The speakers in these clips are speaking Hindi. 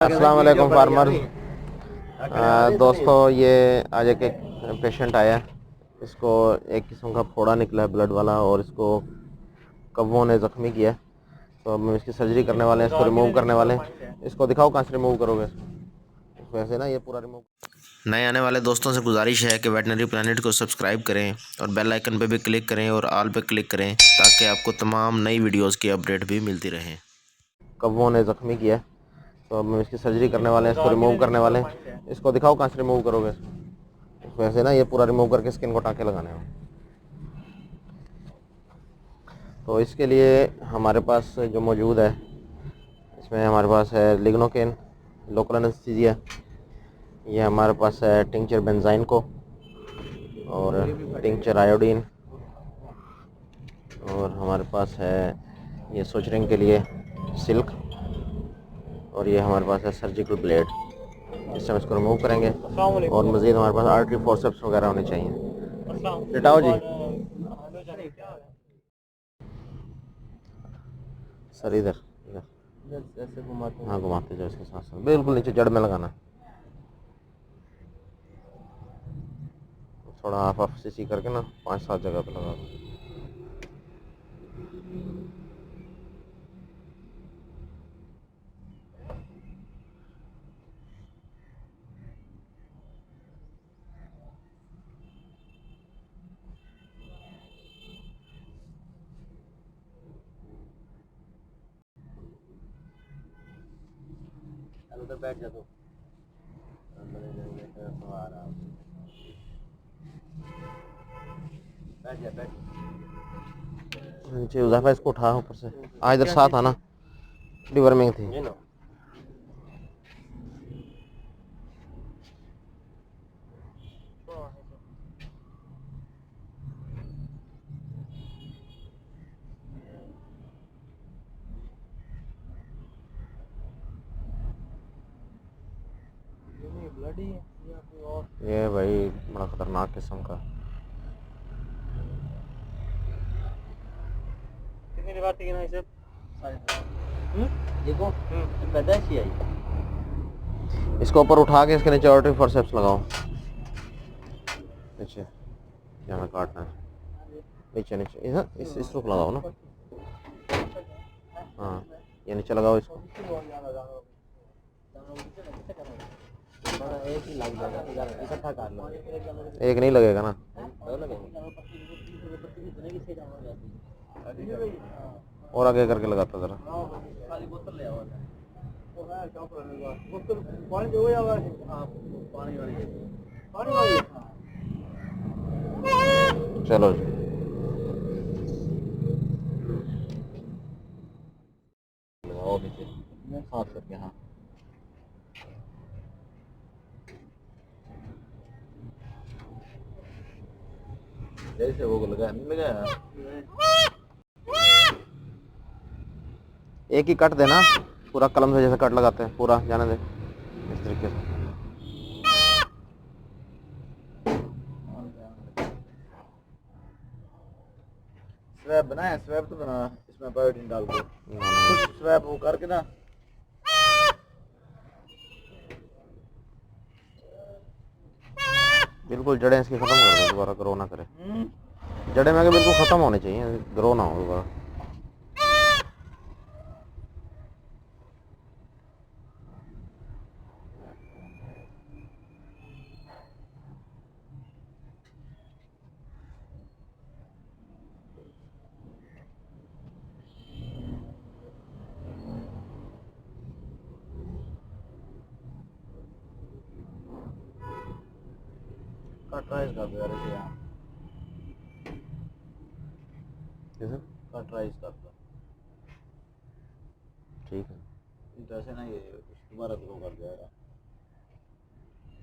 अस्सलाम वालेकुम फार्मर्स। दोस्तों, ये आज एक पेशेंट आया है। इसको एक किस्म का फोड़ा निकला है ब्लड वाला, और इसको कब्बों ने ज़ख्मी किया है। तो अब हम इसकी सर्जरी करने वाले हैं, इसको रिमूव करने वाले हैं। इसको दिखाओ कहाँ से रिमूव करोगे। वैसे ना ये पूरा रिमूव। नए आने वाले दोस्तों से गुजारिश है कि वेटनरी प्लानट को सब्सक्राइब करें और बेल आइकन पे भी क्लिक करें और ऑल पे क्लिक करें, ताकि आपको तमाम नई वीडियोस की अपडेट भी मिलती रहे। कब्बों ने ज़ख्मी किया है, तो अब हम इसकी सर्जरी करने वाले हैं, इसको रिमूव करने वाले हैं। इसको दिखाओ कहाँ से रिमूव करोगे। वैसे ना ये पूरा रिमूव करके स्किन को टाँके लगाने हैं। तो इसके लिए हमारे पास जो मौजूद है, इसमें हमारे पास है लिग्नोकेन लोकल एनेस्थीसिया, ये हमारे पास है टिंचर बेंजाइन को, और टिंचर आयोडीन, और हमारे पास है ये सुचरिंग के लिए सिल्क, और ये हमारे पास है सर्जिकल ब्लेड। इससे हम इसको रिमूव करेंगे। और मज़ीद हमारे पास आर्टरी फोर्सेप्स वगैरह होने चाहिए। लिटाओ जी सर, इधर इधर ऐसे घुमाते, हाँ घुमाते जाओ इसके साथ साथ, बिल्कुल नीचे जड़ में लगाना। थोड़ा हाफ हाफ सी करके ना 5-7 जगह पे लगा दो। उधर बैठ जा, तो बैठ जा, बैठ नीचे। उजाफा इसको उठा ऊपर से। आ इधर साथ आना, डिवर्मिंग थी। ये भाई बड़ा खतरनाक किस्म का। कितनी बात थी ना इसे देखो, पैदाइश आई। इसको ऊपर उठा के इसके नीचे आर्टरी फोर्सेप्स लगाओ। नीचे यहाँ काटना है, नीचे नीचे इस रुक लगाओ ना। हाँ, ये नीचे लगाओ इसको। एक नहीं लगेगा ना, और आगे करके लगाता जरा। चलो जी, लगाओ नीचे साथ करके। हाँ, जैसे वो लगा नहीं लगा, एक ही कट देना पूरा, कलम से जैसे कट लगाते हैं पूरा जाने दे, इस तरीके से। स्वैप बनाया, स्वैप तो बना, इसमें बायोटीन डाल के कुछ स्वैप वो करके ना। बिल्कुल जड़ें इसकी खत्म कर दो, दोबारा ग्रो ना करे। जड़ें में बिल्कुल खत्म होनी चाहिए, ग्रो ना हो दोबारा। कट राइस कर दो यार इसे यहाँ, कट राइस कर दो। ठीक है, जैसे ना ये दोबारा ग्रो कर जाएगा।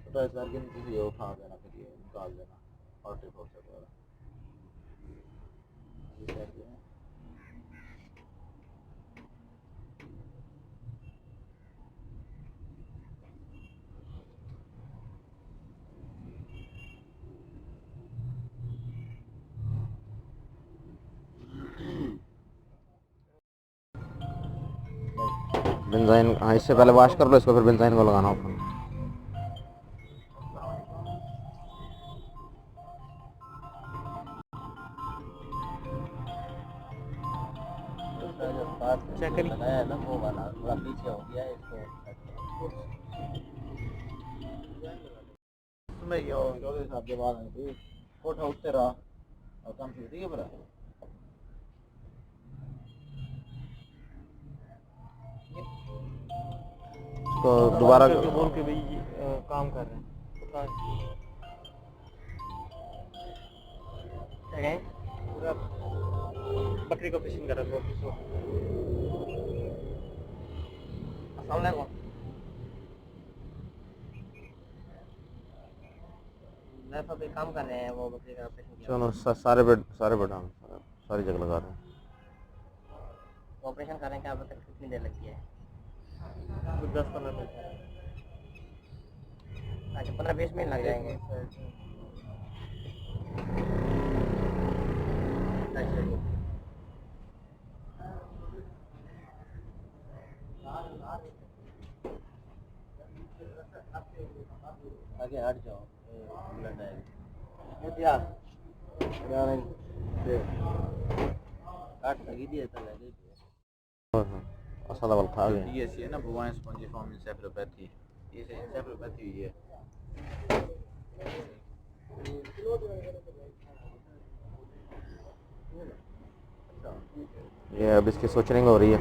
कट राइस करके नीचे से ये उठा देना, फिर ये निकाल देना और ट्रिप हो सकता है। बेंजाइन, हाँ इससे पहले वॉश कर लो इसको, फिर बेंजाइन को लगाना ओपन। चेक करिए लगाया है ना वो वाला, थोड़ा पीछे हो गया है इसको। इसमें ये चौधरी साहब के बाद है कोठा उठते रहा और काम शुरू ठीक है बड़ा। इसको दोबारा बोल के भाई काम कर रहे हैं पूरा बकरी को फिशिंग कर रहा है। अस्सलाम वालेकुम। मैं तो अभी काम कर रहे हैं वो बकरी का ऑपरेशन। चलो सारे बेड हम सारी जगह लगा रहे हैं। ऑपरेशन करने के अब तक कितनी देर लगती है? 10-15 मिनट। अच्छा 15-20 मिनट लग जाएंगे। आगे हट जाओ, ब्लड आएगा। काट लगी दी है तो लगी। असद अवल खा गए। DSC है ना, bovine spongiform encephalopathy, ये से encephalopathy हुई है। ये अब इसकी सोचनिंग हो रही है।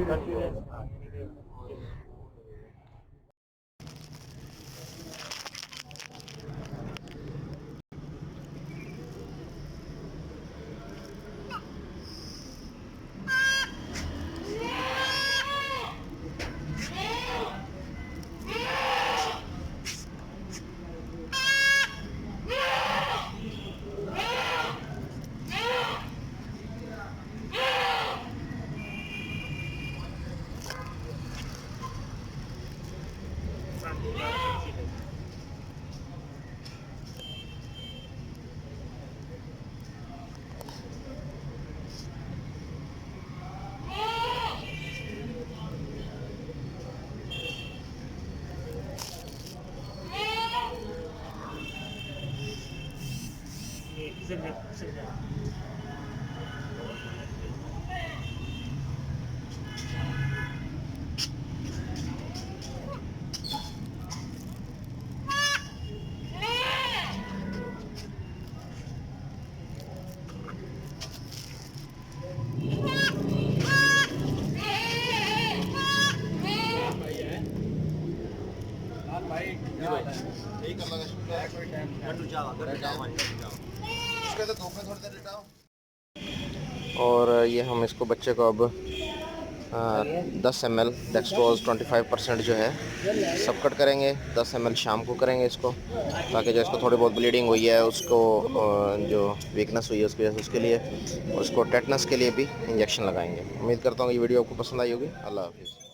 और ये हम इसको बच्चे को अब 10 ml डेक्सट्रोज 25% जो है सब कट करेंगे। 10 ml शाम को करेंगे इसको, ताकि जो इसको थोड़ी बहुत ब्लीडिंग हुई है उसको जो वीकनेस हुई है उसकी वजह से उसके लिए, और उसको टेटनस के लिए भी इंजेक्शन लगाएंगे। उम्मीद करता हूँ ये वीडियो आपको पसंद आई होगी। अल्लाह हाफिज़।